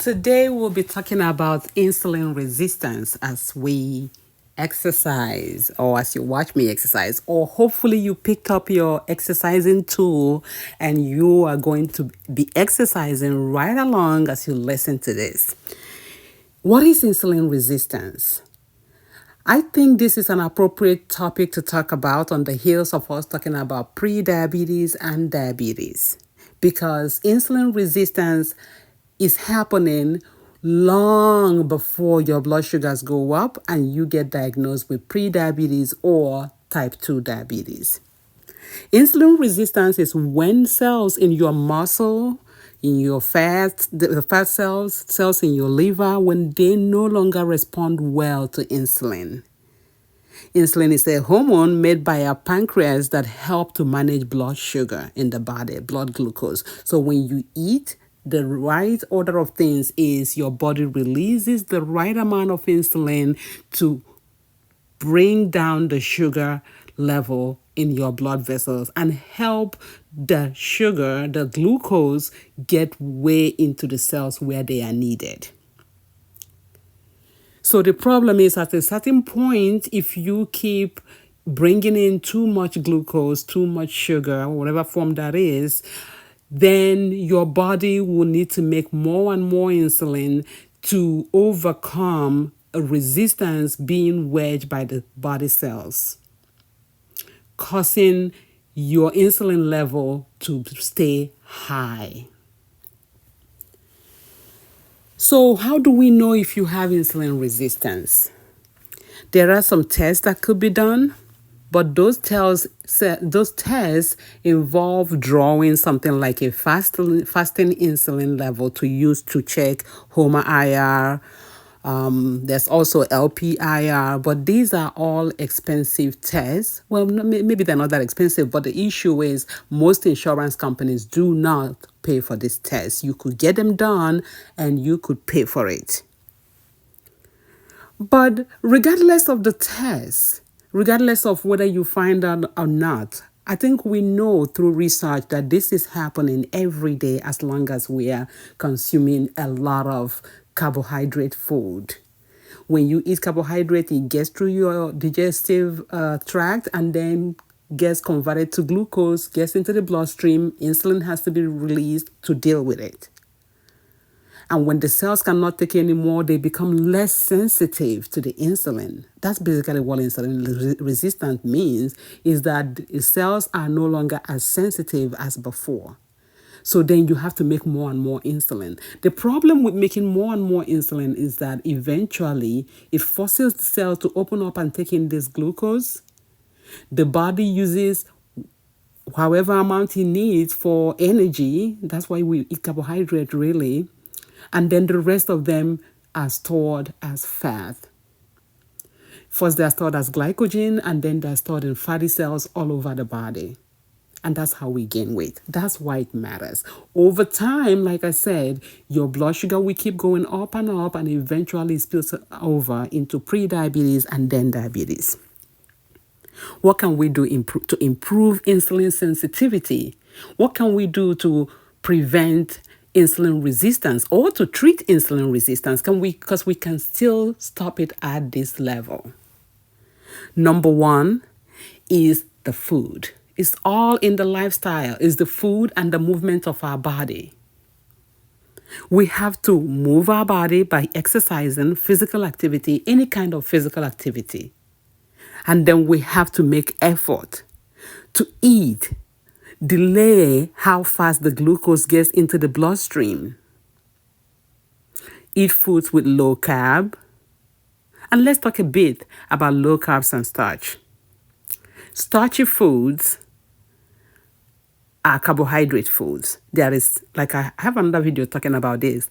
Today we'll be talking about insulin resistance as we exercise or as you watch me exercise, or hopefully you picked up your exercising tool and you are going to be exercising right along as you listen to this. What is insulin resistance? I think this is an appropriate topic to talk about on the heels of us talking about prediabetes and diabetes, because insulin resistance is happening long before your blood sugars go up and you get diagnosed with prediabetes or type 2 diabetes. Insulin resistance is when cells in your muscle, in your fat, the fat cells in your liver, when they no longer respond well to insulin. Insulin is a hormone made by our pancreas that help to manage blood sugar in the body, blood glucose. So when you eat, the right order of things is your body releases the right amount of insulin to bring down the sugar level in your blood vessels and help the sugar, the glucose, get way into the cells where they are needed. So the problem is at a certain point, if you keep bringing in too much glucose, too much sugar, whatever form that is, then your body will need to make more and more insulin to overcome a resistance being waged by the body cells, causing your insulin level to stay high. So how do we know if you have insulin resistance? There are some tests that could be done, but those tests involve drawing something like a fasting insulin level to use to check HOMA-IR. There's also LPIR, but these are all expensive tests. Well, maybe they're not that expensive, but the issue is most insurance companies do not pay for these tests. You could get them done and you could pay for it. But regardless of the test, regardless of whether you find out or not, I think we know through research that this is happening every day as long as we are consuming a lot of carbohydrate food. When you eat carbohydrate, it gets through your digestive tract and then gets converted to glucose, gets into the bloodstream. Insulin has to be released to deal with it. And when the cells cannot take anymore, they become less sensitive to the insulin. That's basically what insulin resistance means, is that the cells are no longer as sensitive as before. So then you have to make more and more insulin. The problem with making more and more insulin is that eventually it forces the cell to open up and take in this glucose. The body uses however amount it needs for energy. That's why we eat carbohydrate, really. And then the rest of them are stored as fat. First, they're stored as glycogen, and then they're stored in fatty cells all over the body. And that's how we gain weight. That's why it matters. Over time, like I said, your blood sugar will keep going up, and eventually spills over into prediabetes and then diabetes. What can we do to improve insulin sensitivity? What can we do to prevent insulin resistance or to treat insulin resistance? Because we can still stop it at this level. Number one is the food. It's all in the lifestyle. It's the food and the movement of our body. We have to move our body by exercising, physical activity, any kind of physical activity. And then we have to make effort to eat. Delay how fast the glucose gets into the bloodstream. Eat foods with low carb. And let's talk a bit about low carbs and starch. Starchy foods are carbohydrate foods. There is, like I have another video talking about this.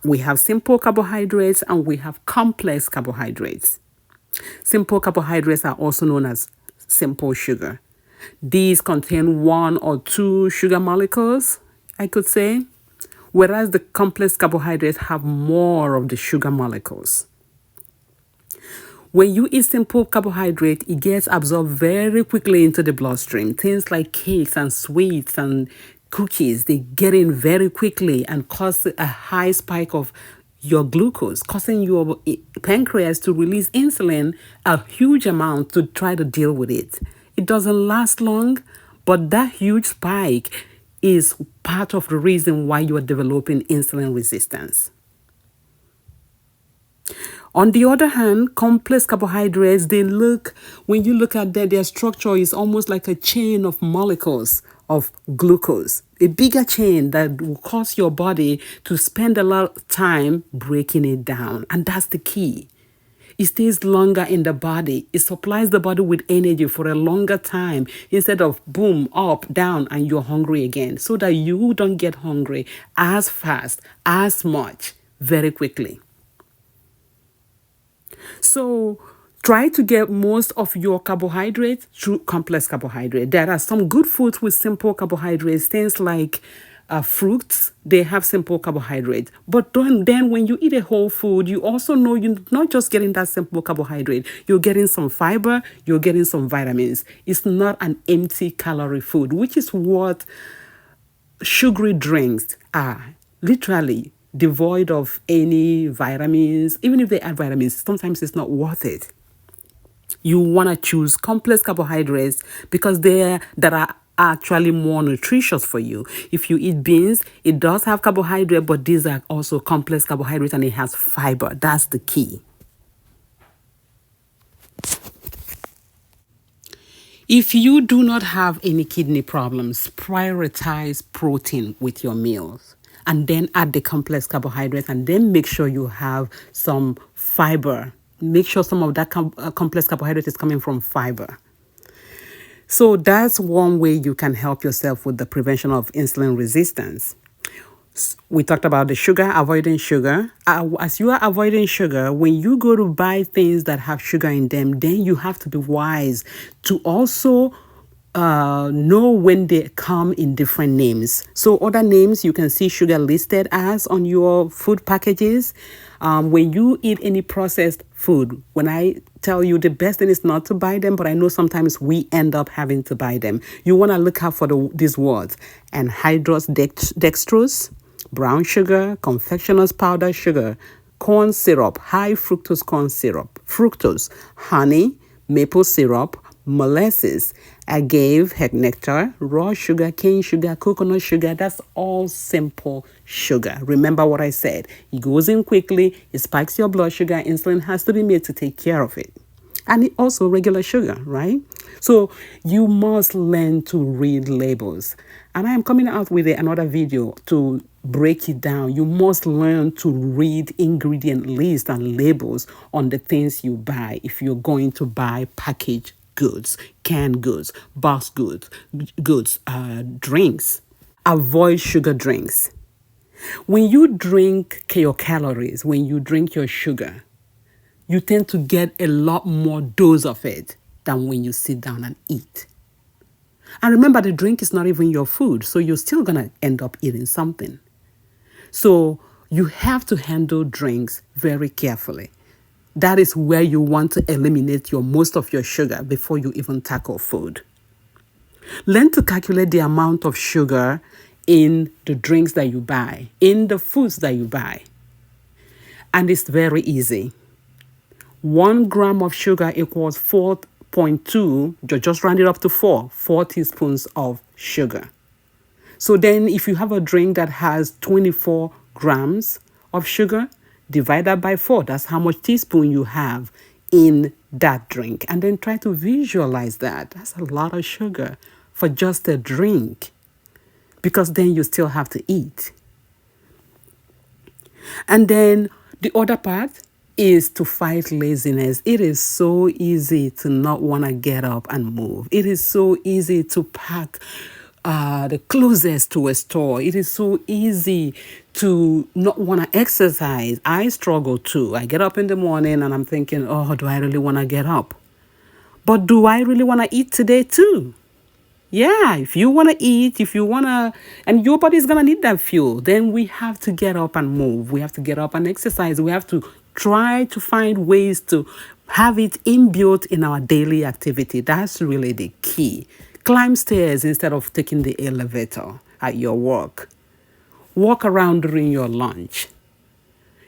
We have simple carbohydrates and we have complex carbohydrates. Simple carbohydrates are also known as simple sugar. These contain one or two sugar molecules, I could say, whereas the complex carbohydrates have more of the sugar molecules. When you eat simple carbohydrate, it gets absorbed very quickly into the bloodstream. Things like cakes and sweets and cookies, they get in very quickly and cause a high spike of your glucose, causing your pancreas to release insulin a huge amount to try to deal with it. It doesn't last long, but that huge spike is part of the reason why you are developing insulin resistance. On the other hand, complex carbohydrates, when you look at their structure is almost like a chain of molecules of glucose, a bigger chain that will cause your body to spend a lot of time breaking it down. And that's the key. It stays longer in the body. It supplies the body with energy for a longer time instead of boom, up, down, and you're hungry again, so that you don't get hungry as fast, as much, very quickly. So try to get most of your carbohydrates through complex carbohydrate. There are some good foods with simple carbohydrates, things like fruits, they have simple carbohydrates. But then when you eat a whole food, you also know you're not just getting that simple carbohydrate. You're getting some fiber, you're getting some vitamins. It's not an empty calorie food, which is what sugary drinks are. Literally devoid of any vitamins. Even if they add vitamins, sometimes it's not worth it. You want to choose complex carbohydrates because that are actually more nutritious for you. If you eat beans, it does have carbohydrate, but these are also complex carbohydrates and it has fiber. That's the key. If you do not have any kidney problems, prioritize protein with your meals and then add the complex carbohydrates and then make sure you have some fiber. Make sure some of that complex carbohydrate is coming from fiber. So that's one way you can help yourself with the prevention of insulin resistance. We talked about the sugar, avoiding sugar. As you are avoiding sugar, when you go to buy things that have sugar in them, then you have to be wise to also know when they come in different names. So other names you can see sugar listed as on your food packages. When you eat any processed food, when I tell you the best thing is not to buy them, but I know sometimes we end up having to buy them. You want to look out for these words: anhydrous dextrose, brown sugar, confectioner's powder sugar, corn syrup, high fructose corn syrup, fructose, honey, maple syrup, molasses, agave, heck nectar, raw sugar, cane sugar, coconut sugar. That's all simple sugar. Remember what I said. It goes in quickly, it spikes your blood sugar, insulin has to be made to take care of it. And it also regular sugar, right? So you must learn to read labels. And I am coming out with another video to break it down. You must learn to read ingredient lists and labels on the things you buy if you're going to buy packaged goods, canned goods, boxed goods, drinks. Avoid sugar drinks. When you drink your calories, when you drink your sugar, you tend to get a lot more dose of it than when you sit down and eat. And remember, the drink is not even your food, so you're still going to end up eating something. So you have to handle drinks very carefully. That is where you want to eliminate most of your sugar before you even tackle food. Learn to calculate the amount of sugar in the drinks that you buy, in the foods that you buy. And it's very easy. 1 gram of sugar equals 4.2, just round it up to 4 teaspoons of sugar. So then if you have a drink that has 24 grams of sugar, divide that by 4. That's how much teaspoon you have in that drink. And then try to visualize that. That's a lot of sugar for just a drink, because then you still have to eat. And then the other part is to fight laziness. It is so easy to not want to get up and move. It is so easy to pack the closest to a store. It is so easy to not want to exercise. I struggle too. I get up in the morning and I'm thinking, oh, do I really want to get up? But do I really want to eat today too? Yeah, if you want to eat, and your body's going to need that fuel, then we have to get up and move. We have to get up and exercise. We have to try to find ways to have it inbuilt in our daily activity. That's really the key. Climb stairs instead of taking the elevator. at your work. Walk around during your lunch.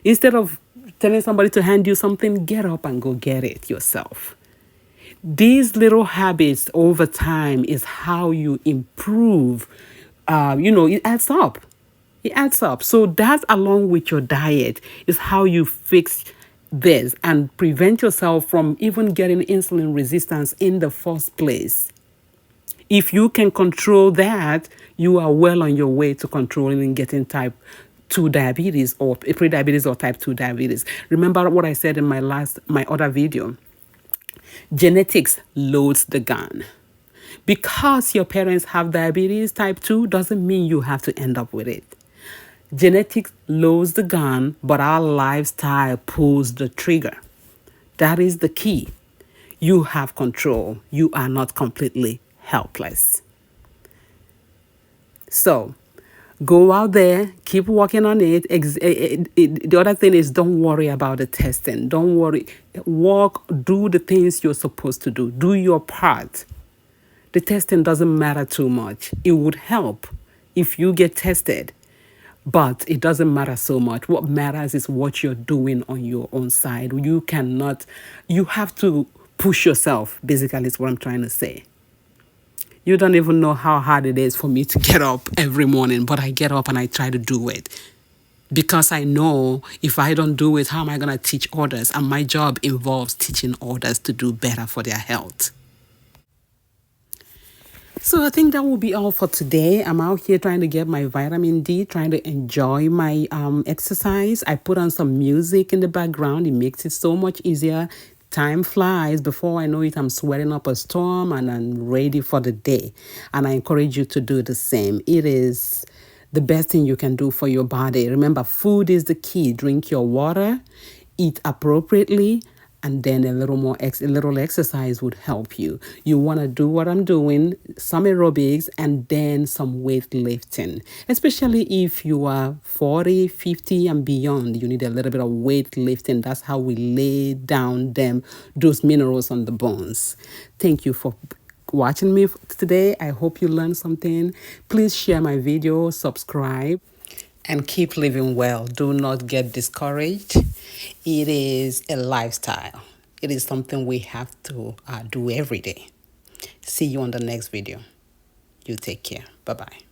Instead of telling somebody to hand you something, get up and go get it yourself. These little habits over time is how you improve. It adds up. It adds up. So that, along with your diet, is how you fix this and prevent yourself from even getting insulin resistance in the first place. If you can control that, you are well on your way to controlling and getting type 2 diabetes or prediabetes or type 2 diabetes. Remember what I said in my other video. Genetics loads the gun. Because your parents have diabetes type 2 doesn't mean you have to end up with it. Genetics loads the gun, but our lifestyle pulls the trigger. That is the key. You have control. You are not completely helpless. So, go out there, keep working on it. The other thing is, don't worry about the testing. Don't worry. Do the things you're supposed to do. Do your part. The testing doesn't matter too much. It would help if you get tested, but it doesn't matter so much. What matters is what you're doing on your own side. You have to push yourself, basically, is what I'm trying to say. You don't even know how hard it is for me to get up every morning, but I get up and I try to do it. Because I know if I don't do it, how am I going to teach others? And my job involves teaching others to do better for their health. So I think that will be all for today. I'm out here trying to get my vitamin D, trying to enjoy my exercise. I put on some music in the background. It makes it so much easier. Time flies. Before I know it, I'm sweating up a storm and I'm ready for the day. And I encourage you to do the same. It is the best thing you can do for your body. Remember, food is the key. Drink your water, eat appropriately, and then a little exercise would help you. You want to do what I'm doing, some aerobics, and then some weightlifting. Especially if you are 40, 50, and beyond, you need a little bit of weightlifting. That's how we lay down those minerals on the bones. Thank you for watching me today. I hope you learned something. Please share my video, subscribe, and keep living well. Do not get discouraged. It is a lifestyle. It is something we have to do every day. See you on the next video. You take care. Bye-bye.